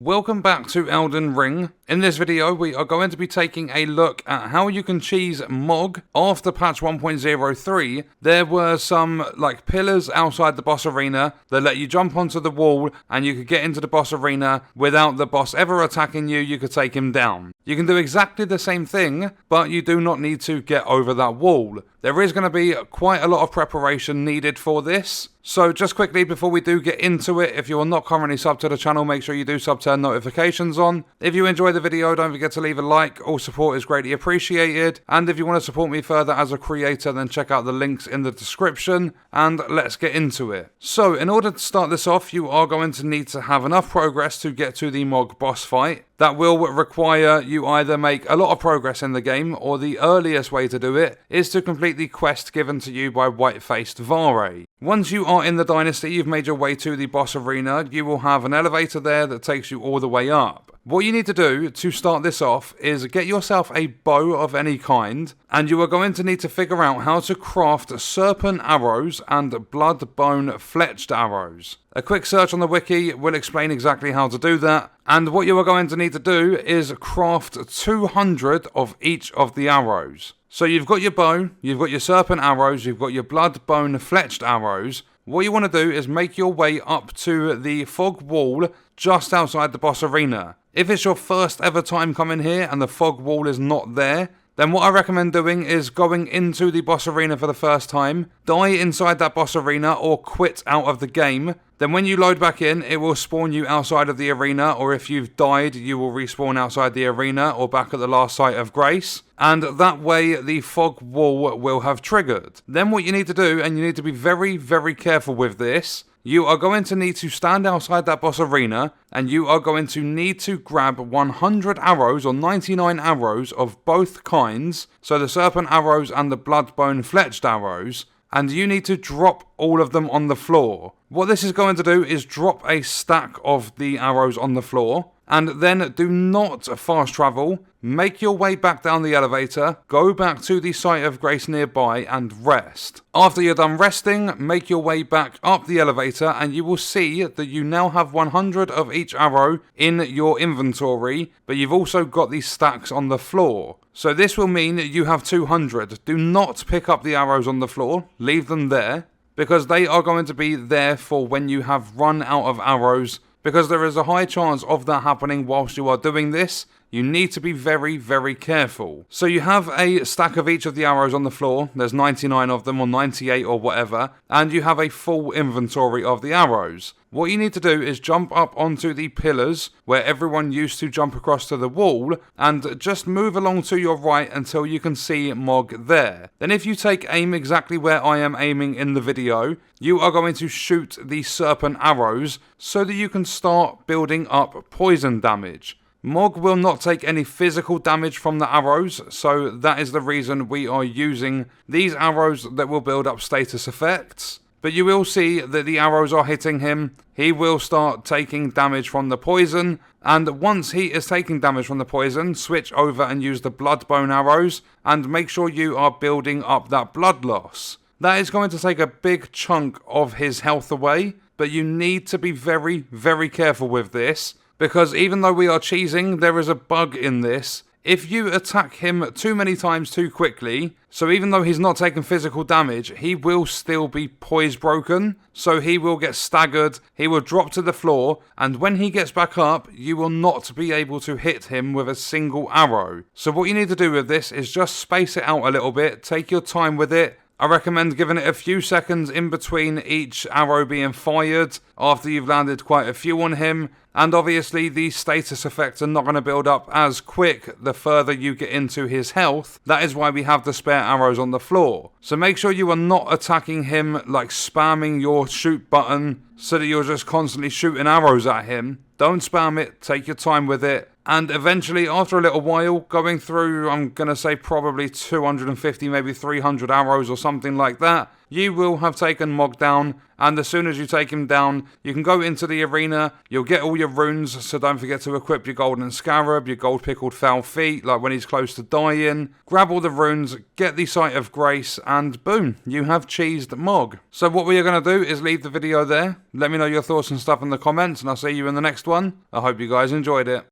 Welcome back to Elden Ring. In this video, we are going to be taking a look at how you can cheese Mohg. After patch 1.03, there were some pillars outside the boss arena that let you jump onto the wall and you could get into the boss arena without the boss ever attacking you. You could take him down. You can do exactly the same thing, but you do not need to get over that wall. There is going to be quite a lot of preparation needed for this. So just quickly before we do get into it, if you are not currently subbed to the channel, make sure you do sub, turn notifications on. If you enjoy the video, don't forget to leave a like. All support is greatly appreciated. And if you want to support me further as a creator, then check out the links in the description. And let's get into it. So in order to start this off, you are going to need to have enough progress to get to the Mohg boss fight. That will require you either make a lot of progress in the game, or the earliest way to do it is to complete the quest given to you by White-Faced Varre. Once you are in the Dynasty, you've made your way to the boss arena, you will have an elevator there that takes you all the way up. What you need to do to start this off is get yourself a bow of any kind, and you are going to need to figure out how to craft Serpent Arrows and Blood-Bone Fletched Arrows. A quick search on the wiki will explain exactly how to do that, and what you are going to need to do is craft 200 of each of the arrows. So you've got your bow, you've got your Serpent Arrows, you've got your Blood-Bone Fletched Arrows. What you want to do is make your way up to the fog wall just outside the boss arena. If it's your first ever time coming here and the fog wall is not there, then what I recommend doing is going into the boss arena for the first time, die inside that boss arena or quit out of the game. Then when you load back in, it will spawn you outside of the arena, or if you've died, you will respawn outside the arena or back at the last site of grace. And that way, the fog wall will have triggered. Then what you need to do, and you need to be very, very careful with this, you are going to need to stand outside that boss arena, and you are going to need to grab 100 arrows or 99 arrows of both kinds, so the Serpent Arrows and the Blood-Bone Fletched Arrows, and you need to drop all of them on the floor. What this is going to do is drop a stack of the arrows on the floor, and then do not fast travel. Make your way back down the elevator, go back to the site of grace nearby and rest. After you're done resting, make your way back up the elevator and you will see that you now have 100 of each arrow in your inventory, but you've also got these stacks on the floor. So this will mean you have 200. Do not pick up the arrows on the floor, leave them there, because they are going to be there for when you have run out of arrows, because there is a high chance of that happening whilst you are doing this. You need to be very, very careful. So you have a stack of each of the arrows on the floor. There's 99 of them or 98 or whatever. And you have a full inventory of the arrows. What you need to do is jump up onto the pillars where everyone used to jump across to the wall and just move along to your right until you can see Mohg there. Then if you take aim exactly where I am aiming in the video, you are going to shoot the Serpent Arrows so that you can start building up poison damage. Mohg will not take any physical damage from the arrows, so that is the reason we are using these arrows that will build up status effects. But you will see that the arrows are hitting him. He will start taking damage from the poison, and once he is taking damage from the poison, switch over and use the Blood-Bone Arrows, and make sure you are building up that blood loss. That is going to take a big chunk of his health away, but you need to be very, very careful with this. Because even though we are cheesing, there is a bug in this. If you attack him too many times too quickly, so even though he's not taking physical damage, he will still be poise broken. So he will get staggered, he will drop to the floor, and when he gets back up, you will not be able to hit him with a single arrow. So what you need to do with this is just space it out a little bit, take your time with it. I recommend giving it a few seconds in between each arrow being fired after you've landed quite a few on him. And obviously these status effects are not going to build up as quick the further you get into his health. That is why we have the spare arrows on the floor. So make sure you are not attacking him like spamming your shoot button so that you're just constantly shooting arrows at him. Don't spam it, take your time with it. And eventually, after a little while, going through, I'm going to say probably 250, maybe 300 arrows or something like that, you will have taken Mohg down. And as soon as you take him down, you can go into the arena, you'll get all your runes, so don't forget to equip your golden scarab, your gold pickled foul feet, like when he's close to dying. Grab all the runes, get the sight of grace, and boom, you have cheesed Mohg. So what we are going to do is leave the video there. Let me know your thoughts and stuff in the comments, and I'll see you in the next one. I hope you guys enjoyed it.